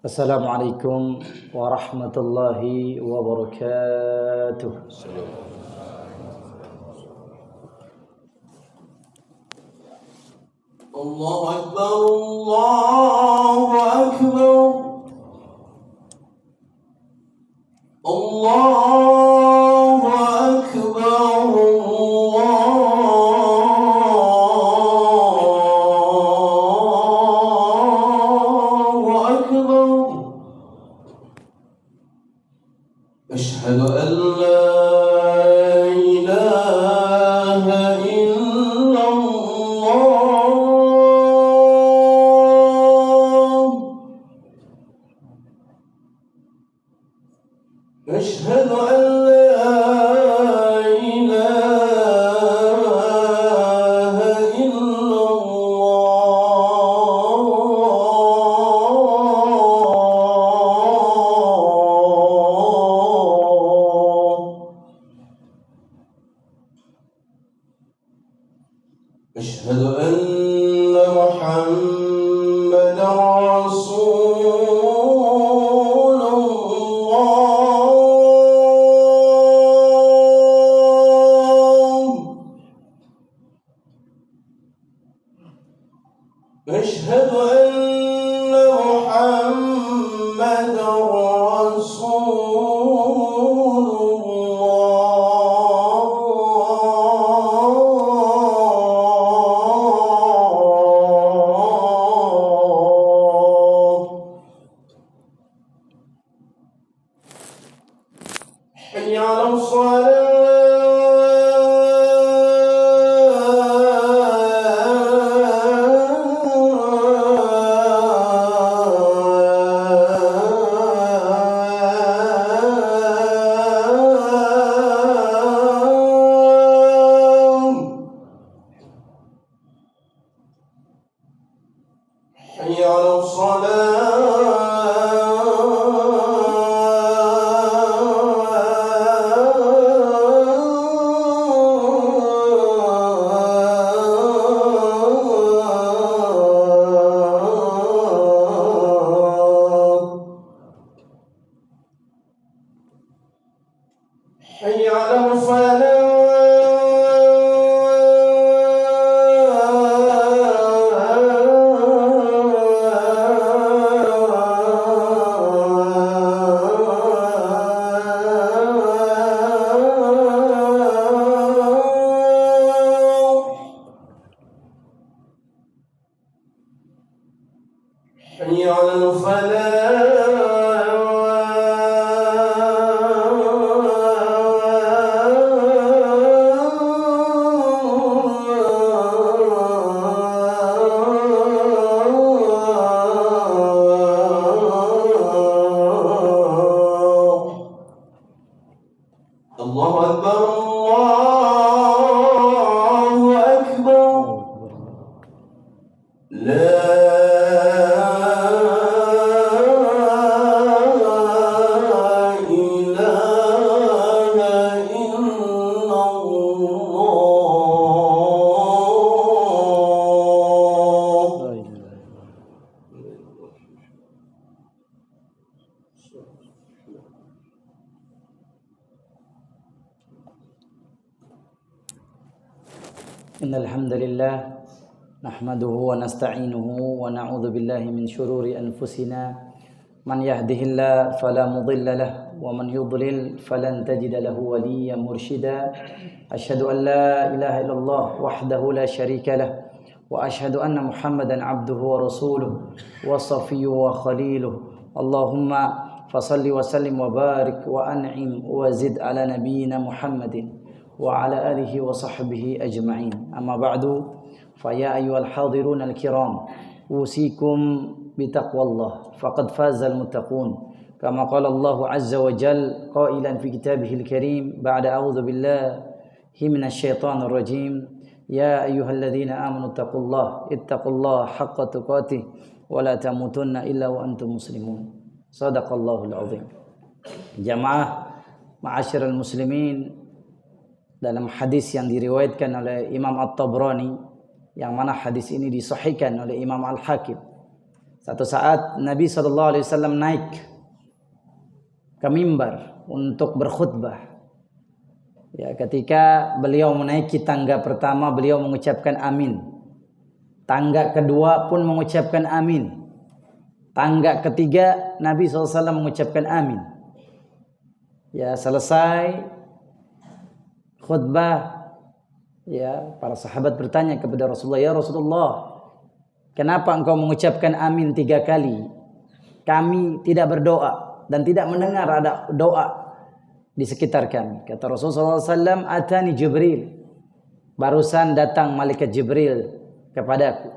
Assalamualaikum warahmatullahi wabarakatuh. Allahu Akbar, Allahu Akbar, Allahu Akbar, Allahu Akbar. Ashhadu an la ilaha illallah. أشهد أن لا إله إلا الله. أشهد أن محمدا رسول الله. أشهد أن محمدا رسول الله. حي على الصلاة. حي على الصلاة. حي على الفلاح. حي على الفلاح. الله أكبر، الله أكبر. لا إله إلا الله. إن الحمد لله نحمده ونستعينه ونعوذ بالله من شرور أنفسنا من يهده الله فلا مضل له ومن يضلل فلن تجد له وليا مرشدا. أشهد أن لا إله إلا الله وحده لا شريك له وأشهد أن محمدا عبده ورسوله وصفيه وخليله. اللهم فصل وسلم وبارك وأنعم وزد على نبينا محمد وعلى آله وصحبه أجمعين. أما بعد فيا أيها الحاضرون الكرام أوصيكم بتقوى الله فقد فاز المتقون كما قال الله عز وجل قائلا في كتابه الكريم بعد أعوذ بالله من الشيطان الرجيم يا أيها الذين آمنوا اتقوا الله حق تقاته ولا تموتن إلا وأنتم مسلمون صدق الله العظيم. Jamaah ma'asyiral muslimin, dalam hadis yang diriwayatkan oleh Imam At-Tabrani, yang mana hadis ini disahihkan oleh Imam Al-Hakim, satu saat Nabi SAW naik ke mimbar untuk berkhutbah. Ya, ketika beliau menaiki tangga pertama, beliau mengucapkan amin. Tangga kedua pun mengucapkan amin. Tangga ketiga Nabi SAW mengucapkan amin. Ya, selesai khutbah, ya, para sahabat bertanya kepada Rasulullah, "Ya Rasulullah, kenapa engkau mengucapkan amin 3 kali? Kami tidak berdoa dan tidak mendengar ada doa di sekitar kami." Kata Rasulullah SAW, "Atani Jibril." Barusan datang malaikat Jibril kepadaku.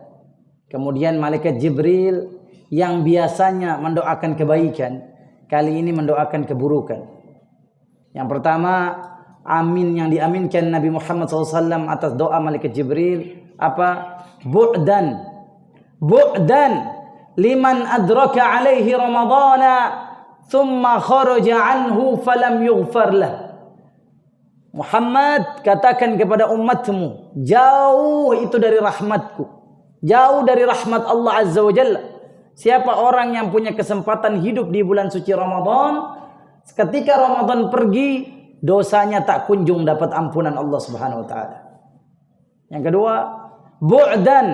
Kemudian malaikat Jibril yang biasanya mendoakan kebaikan, kali ini mendoakan keburukan. Yang pertama, amin yang diaminkan Nabi Muhammad SAW atas doa malaikat Jibril apa? Bu'dan liman adraka alaihi ramadana thumma kharaja anhu falam yughfar lah. Muhammad, katakan kepada umatmu, jauh itu dari rahmatku, jauh dari rahmat Allah Azza wa Jalla. Siapa orang yang punya kesempatan hidup di bulan suci Ramadan, ketika Ramadan pergi, dosanya tak kunjung dapat ampunan Allah Subhanahu wa taala. Yang kedua, bu'dan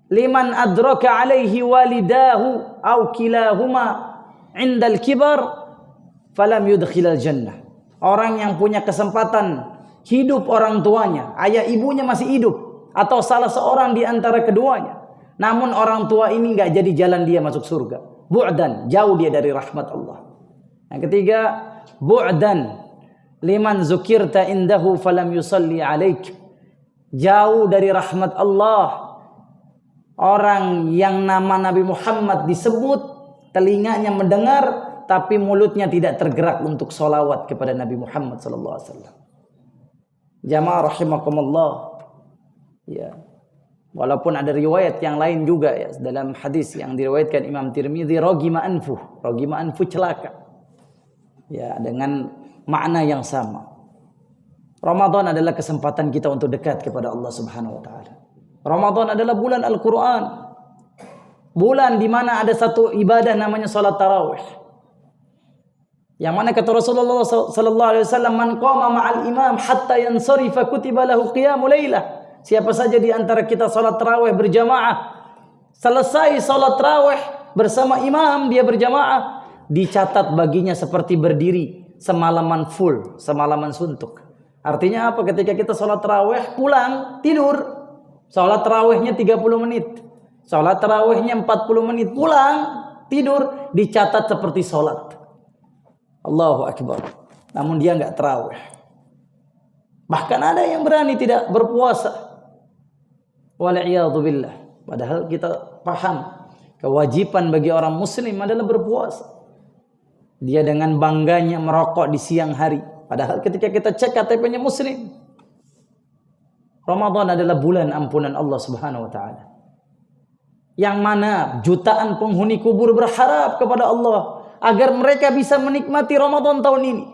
liman adraka alaihi walidahu aw kilahuma indal kibar falam yudkhilal jannah. Orang yang punya kesempatan hidup orang tuanya, ayah ibunya masih hidup, atau salah seorang di antara keduanya, namun orang tua ini enggak jadi jalan dia masuk surga. Bu'dan, jauh dia dari rahmat Allah. Yang ketiga, bu'dan liman zukirta indahu falam yusalli alaik. Jauh dari rahmat Allah orang yang nama Nabi Muhammad disebut, telinganya mendengar, tapi mulutnya tidak tergerak untuk solawat kepada Nabi Muhammad SAW. Jamaah rahimakumullah. Ya. Walaupun ada riwayat yang lain juga, ya, dalam hadis yang diriwayatkan Imam Tirmidzi, rogima anfu celaka. Ya, dengan makna yang sama. Ramadan adalah kesempatan kita untuk dekat kepada Allah Subhanahu wa taala. Ramadan adalah bulan Al-Qur'an. Bulan di mana ada satu ibadah namanya salat tarawih. Yang mana kata Rasulullah sallallahu alaihi wasallam, "Man qama ma'al imam hatta yansarifa kutiba lahu qiyamul lailah." Siapa saja di antara kita salat tarawih berjamaah, selesai salat tarawih bersama imam, dia berjamaah, dicatat baginya seperti berdiri semalaman full, semalaman suntuk. Artinya apa? Ketika kita sholat tarawih, pulang, tidur. Sholat tarawihnya 30 menit. Sholat tarawihnya 40 menit. Pulang, tidur, dicatat seperti sholat. Allahu Akbar. Namun dia enggak tarawih. Bahkan ada yang berani tidak berpuasa. Wal'iyadzubillah. Padahal kita paham kewajiban bagi orang muslim adalah berpuasa. Dia dengan bangganya merokok di siang hari. Padahal ketika kita cek KTP-nya muslim. Ramadan adalah bulan ampunan Allah Subhanahu wa taala. Yang mana jutaan penghuni kubur berharap kepada Allah agar mereka bisa menikmati Ramadan tahun ini.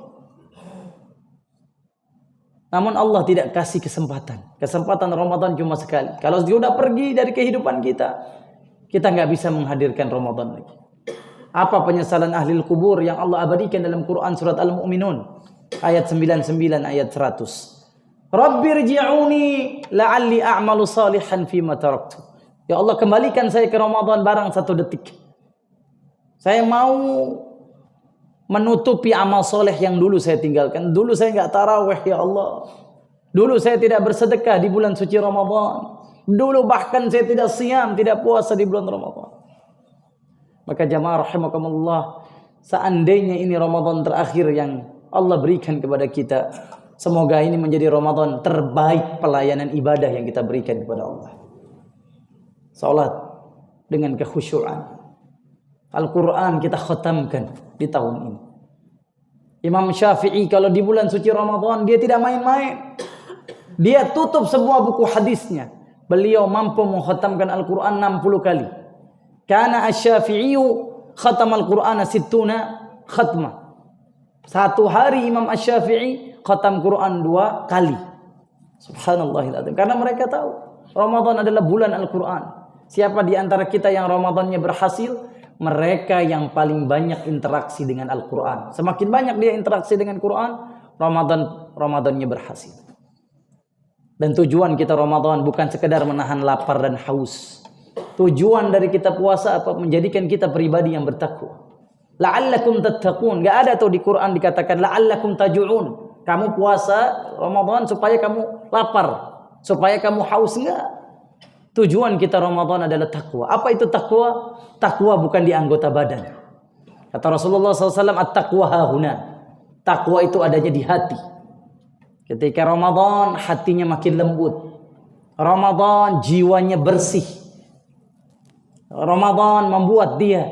Namun Allah tidak kasih kesempatan. Kesempatan Ramadan cuma sekali. Kalau dia sudah pergi dari kehidupan kita, kita nggak bisa menghadirkan Ramadan lagi. Apa penyesalan ahli kubur yang Allah abadikan dalam Quran surat Al-Mu'minun ayat 99 ayat 100. Rabbirji'uni la'alli a'malu salihan fima taraktu. Ya Allah, kembalikan saya ke Ramadan barang 1 detik. Saya mau menutupi amal soleh yang dulu saya tinggalkan. Dulu saya enggak tarawih, ya Allah. Dulu saya tidak bersedekah di bulan suci Ramadan. Dulu bahkan saya tidak siam, tidak puasa di bulan Ramadan. Maka jamaah rahimakumullah, seandainya ini Ramadan terakhir yang Allah berikan kepada kita, semoga ini menjadi Ramadan terbaik pelayanan ibadah yang kita berikan kepada Allah. Salat dengan kekhusyuan. Al-Quran kita khatamkan di tahun ini. Imam Syafi'i kalau di bulan suci Ramadan dia tidak main-main. Dia tutup semua buku hadisnya. Beliau mampu mengkhatamkan Al-Quran 60 kali. Kana Asy-Syafi'i khatam Al-Quran 60 khatmah. Satu hari Imam Asy-Syafi'i khatam Quran 2 kali. Subhanallahil azim. Karena mereka tahu Ramadan adalah bulan Al-Quran. Siapa di antara kita yang Ramadannya berhasil? Mereka yang paling banyak interaksi dengan Al-Quran. Semakin banyak dia interaksi dengan Quran, Ramadannya berhasil. Dan tujuan kita Ramadan bukan sekedar menahan lapar dan haus. Tujuan dari kita puasa apa? Menjadikan kita pribadi yang bertakwa. La'allakum tattaqun. Enggak ada tuh di Quran dikatakan la'allakum taju'un. Kamu puasa Ramadan supaya kamu lapar, supaya kamu haus, enggak. Tujuan kita Ramadan adalah takwa. Apa itu takwa? Takwa bukan di anggota badan. Kata Rasulullah SAW, at-taqwa hahuna. Takwa itu adanya di hati. Ketika Ramadan, hatinya makin lembut. Ramadan, jiwanya bersih. Ramadan membuat dia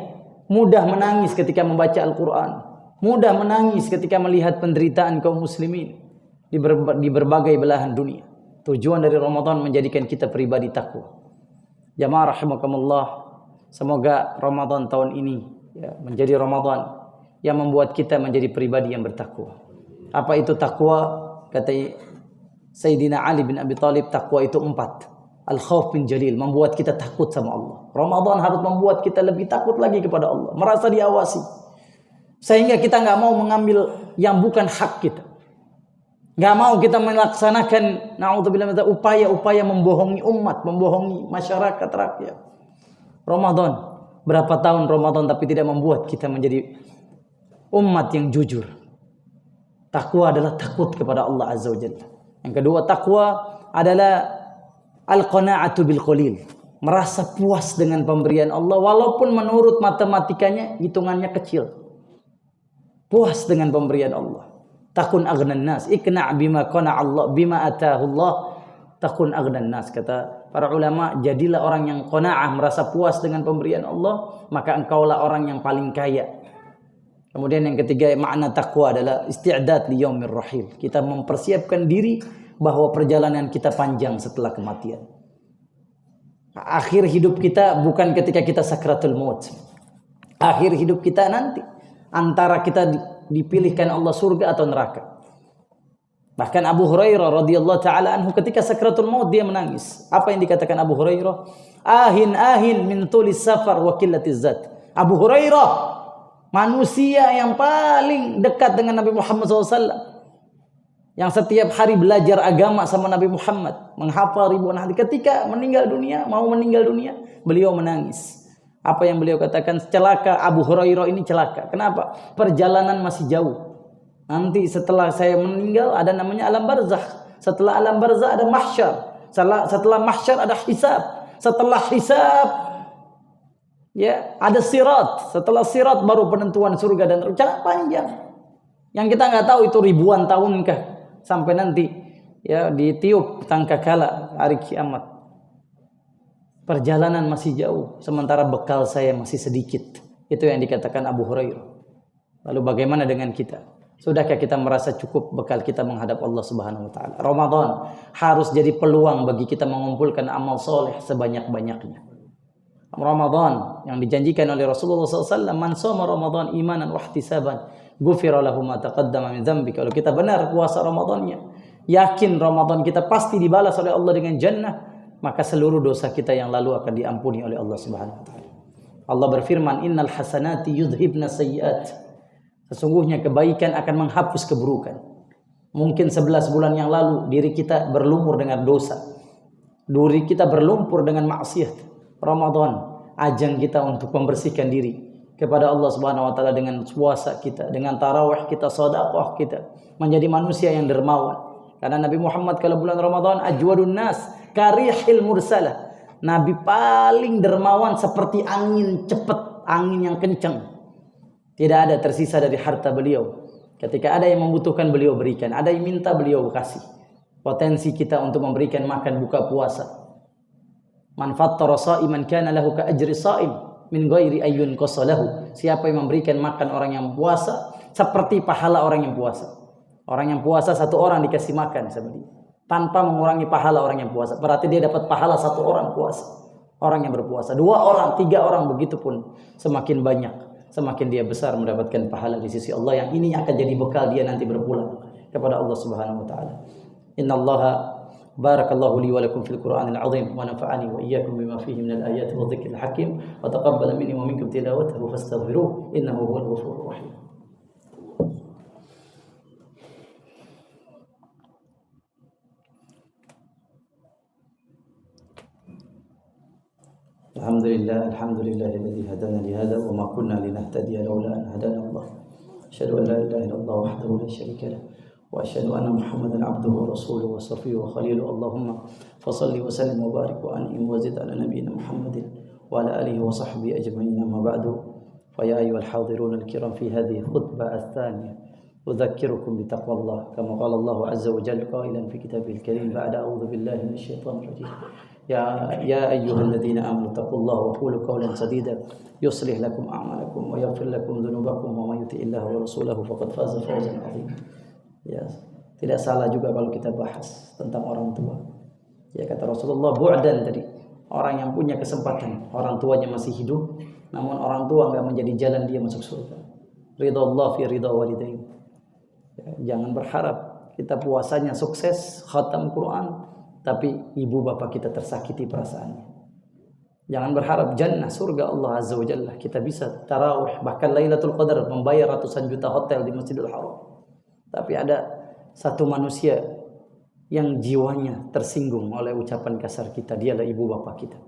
mudah menangis ketika membaca Al-Quran. Mudah menangis ketika melihat penderitaan kaum muslimin di berbagai belahan dunia. Tujuan dari Ramadan menjadikan kita pribadi takwa. Jamaah rahimakumullah, semoga Ramadan tahun ini menjadi Ramadan yang membuat kita menjadi pribadi yang bertakwa. Apa itu takwa? Kata Sayyidina Ali bin Abi Thalib, takwa itu 4. Al-khawf bin jalil, membuat kita takut sama Allah. Ramadan harus membuat kita lebih takut lagi kepada Allah, merasa diawasi. Sehingga kita nggak mau mengambil yang bukan hak kita. Nggak mau kita melaksanakan na'udzubillah upaya-upaya membohongi umat, membohongi masyarakat rakyat. Ramadan, berapa tahun Ramadan tapi tidak membuat kita menjadi umat yang jujur. Takwa adalah takut kepada Allah Azza wa Jalla. Yang kedua, takwa adalah al-qana'atu bil qalil. Merasa puas dengan pemberian Allah walaupun menurut matematikanya hitungannya kecil. Puas dengan pemberian Allah. Takun aghnan nas, ikna' bima qana'a Allah, bima atahu Allah, takun aghnan nas. Kata para ulama, jadilah orang yang qanaa'ah, merasa puas dengan pemberian Allah, maka engkaulah orang yang paling kaya. Kemudian yang ketiga, makna takwa adalah isti'dad li yaumir rahil. Kita mempersiapkan diri bahwa perjalanan kita panjang setelah kematian. Akhir hidup kita bukan ketika kita sakratul maut. Akhir hidup kita nanti antara kita dipilihkan Allah surga atau neraka. Bahkan Abu Hurairah radhiyallahu taala anhu ketika sakratul maut dia menangis. Apa yang dikatakan Abu Hurairah? Ahin ahin min tulis safar wa qillatiz zat. Abu Hurairah, manusia yang paling dekat dengan Nabi Muhammad SAW, yang setiap hari belajar agama sama Nabi Muhammad, menghafal ribuan hadis. Ketika meninggal dunia, mau meninggal dunia, beliau menangis. Apa yang beliau katakan? Celaka, Abu Hurairah ini celaka. Kenapa? Perjalanan masih jauh. Nanti setelah saya meninggal ada namanya alam barzakh. Setelah alam barzakh ada mahsyar. Setelah mahsyar ada hisab. Setelah hisab ada sirat. Setelah sirat baru penentuan surga dan neraka. Jalan panjang. Yang kita nggak tahu itu ribuan tahunkah sampai nanti ditiup tangkakala hari kiamat. Perjalanan masih jauh, sementara bekal saya masih sedikit. Itu yang dikatakan Abu Hurairah. Lalu bagaimana dengan kita? Sudahkah kita merasa cukup bekal kita menghadap Allah Subhanahu wa taala? Ramadan harus jadi peluang bagi kita mengumpulkan amal soleh sebanyak-banyaknya. Ramadan yang dijanjikan oleh Rasulullah SAW, man shoma Ramadan imanan wa ihtisaban ghufira lahu ma taqaddama min dzambi. Kalau kita benar puasa Ramadannya, yakin Ramadan kita pasti dibalas oleh Allah dengan jannah, maka seluruh dosa kita yang lalu akan diampuni oleh Allah Subhanahu wa taala. Allah berfirman, innal hasanati yudhibna sayyi'at. Sesungguhnya kebaikan akan menghapus keburukan. Mungkin 11 bulan yang lalu diri kita berlumur dengan dosa. Diri kita berlumpur dengan maksiat. Ramadan ajang kita untuk membersihkan diri kepada Allah Subhanahu wa taala dengan puasa kita, dengan tarawih kita, sedekah kita, menjadi manusia yang dermawan. Karena Nabi Muhammad kalau bulan Ramadan ajwadun nas karihil mursalah. Nabi paling dermawan seperti angin cepat, angin yang kencang. Tidak ada tersisa dari harta beliau. Ketika ada yang membutuhkan beliau berikan, ada yang minta beliau kasih. Potensi kita untuk memberikan makan buka puasa. Man fattara sha'iman kana lahu ka ajri sha'im min ghairi ayyun qasalahu. Siapa yang memberikan makan orang yang puasa seperti pahala orang yang puasa. Orang yang puasa satu orang dikasih makan sama dia. tanpa mengurangi pahala orang yang puasa. Berarti dia dapat pahala 1 orang puasa, orang yang berpuasa. 2 orang, 3 orang, begitu pun semakin banyak, semakin dia besar mendapatkan pahala di sisi Allah, yang ini akan jadi bekal dia nanti berpulang kepada Allah Subhanahu wa taala. Innallaha barakallahu li wa lakum fil Qur'anil azim wa nafa'ani wa iyyakum bima fihi minal ayati wa dhikril hakim wa taqabbala minni wa minkum tilawatahu fastaghfiruhu innahu huwal ghafurur rahim. Alhamdulillahilladzi hadana li hadza wa ma kunna linahtadiya laula an hadana Allah. Asyhadu an la ilaha illallah wahdahu la syarika lah wa asyhadu anna Muhammadan abduhu wa rasuluhu wa safiyuhu wa khaliluhu. Allahumma fashalli wa sallim wa barik wa an'im wa zid ala nabiyyina Muhammadin wa ala alihi wa sahbihi ajma'in. Amma ba'du. Fa ya ayyuhal hadirun al-kiram fi hadhihi khutbah ats-tsaniyah udzakirukum bi taqwallah kama qala Allah azza wa jalla qailan fi kitabihil karim ba'da a'udzu billahi minasy syaithanir rajim. يا أيها الذين آمنوا اتقوا الله وقولوا قولا سديدا يصلح لكم أعمالكم ويغفر لكم ذنوبكم ومن يطع الله ورسوله فقد فاز فوزا عظيما. Ya, tidak salah juga kalau kita bahas tentang orang tua. Ya, kata Rasulullah, bu'dan tadi, orang yang punya kesempatan, orang tuanya masih hidup, namun orang tua enggak menjadi jalan dia masuk surga. Ridha Allah fi ridha walidain. Ya, jangan berharap kita puasanya sukses, khatam Quran, tapi ibu bapak kita tersakiti perasaannya. Jangan berharap jannah, surga Allah Azza wa Jalla. Kita bisa tarawih, bahkan Lailatul Qadar, membayar ratusan juta hotel di Masjidil Haram. Tapi ada satu manusia yang jiwanya tersinggung oleh ucapan kasar kita. Dialah ibu bapak kita.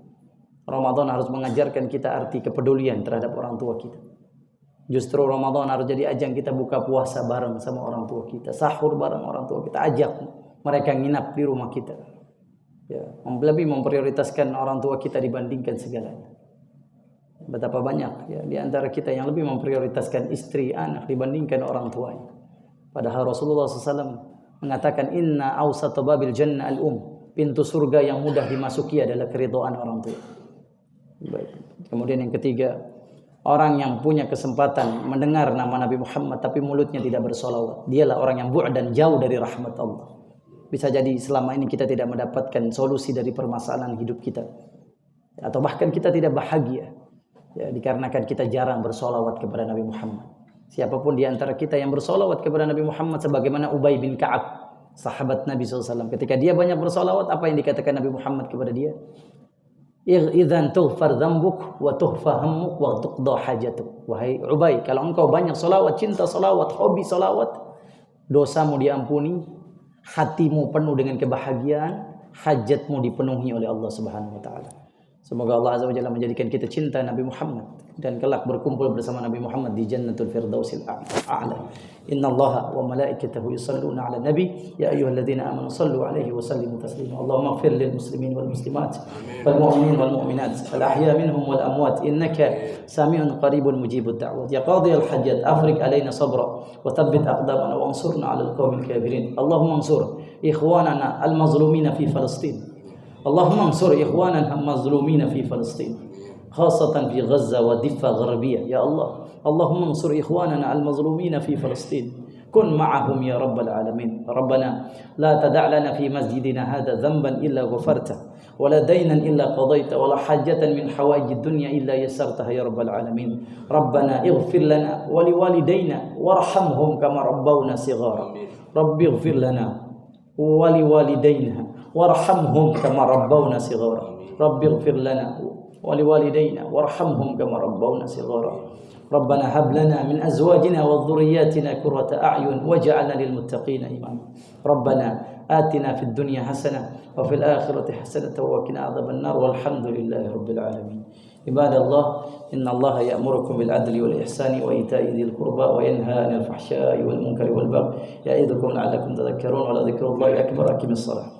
Ramadan harus mengajarkan kita arti kepedulian terhadap orang tua kita. Justru Ramadan harus jadi ajang kita buka puasa bareng sama orang tua kita, sahur bareng orang tua kita, ajak mereka nginap di rumah kita. Ya, lebih memprioritaskan orang tua kita dibandingkan segalanya. Betapa banyak ya di antara kita yang lebih memprioritaskan istri, anak dibandingkan orang tuanya. Padahal Rasulullah SAW mengatakan inna awsata babil jannah al-um. Pintu surga yang mudah dimasuki adalah keridhaan orang tua. Baik. Kemudian yang ketiga, orang yang punya kesempatan mendengar nama Nabi Muhammad tapi mulutnya tidak bersolawat, dialah orang yang bu'dan, jauh dari rahmat Allah. Bisa jadi selama ini kita tidak mendapatkan solusi dari permasalahan hidup kita, atau bahkan kita tidak bahagia ya, dikarenakan kita jarang bersolawat kepada Nabi Muhammad. Siapapun di antara kita yang bersolawat kepada Nabi Muhammad, sebagaimana Ubay bin Ka'ab, sahabat Nabi SAW, ketika dia banyak bersolawat, apa yang dikatakan Nabi Muhammad kepada dia? Idzan tughfar dzambuk wa tuhfa hammuk wa tuqda hajatuk. Wahai Ubay, kalau engkau banyak solawat, cinta solawat, hobi solawat, dosamu diampuni, hatimu penuh dengan kebahagiaan, hajatmu dipenuhi oleh Allah Subhanahu wa taala. Semoga Allah Azza wa Jalla menjadikan kita cinta Nabi Muhammad dan kelak berkumpul bersama Nabi Muhammad di Jannatul Firdausil A'la. Innallaha wa malaikatahu yusholluna 'alan nabi ya ayyuhalladzina amanu shallu 'alaihi wa sallimu taslima. Allahumma ighfir lil muslimin wal muslimat wal mu'minin wal mu'minat al ahya minhum wal amwat innaka sami'un qaribun mujibud da'wat. Ya qadiyal hajat afriq 'alaina sabra wa thabbit aqdamana wa ansurna 'alal qaumil kafirin. Allahumma ansur ikhwanana al mazlumina fi Palestin. Allahumma ansur ikhwanana al-mazlumina fi Palestin, khasatan fi Gaza wa Diffa Gharbiyah. Ya Allah, Allahumma ansur ikhwanana al-mazlumina fi Palestin, kun ma'ahum ya rabbal alamin. Rabbana la tada' lana fi masjidina hadha dhanban illa ghafarta wa la daynan illa qadayta wa la hajatan min hawaijid dunya illa yassartaha ya rabbal alamin. Rabbana ighfir lana wa liwalidayna warhamhum kama rabbawna shighara. Rabbi ighfir lana wa liwalidayna warhamhum kama rabbawna shighara. Rabbi ighfir lana wa liwalidayna warhamhum kama rabbawna shighara. Rabbana hab lana min azwajina wa dhurriyyatina qurrata a'yun waj'alna lil muttaqina imama. Rabbana atina fid dunya hasanah wa fil akhirati hasanah wa qina adzaban nar walhamdulillahi rabbil alamin. Ibadallah, innallaha ya'murukum bil adli wal ihsani wa ita'i dzil qurba wa yanha 'anil fahsya'i wal munkari wal baghi ya'idukum la'allakum tadhakkarun wa la dzikrullahi akbar. Aqimissalah.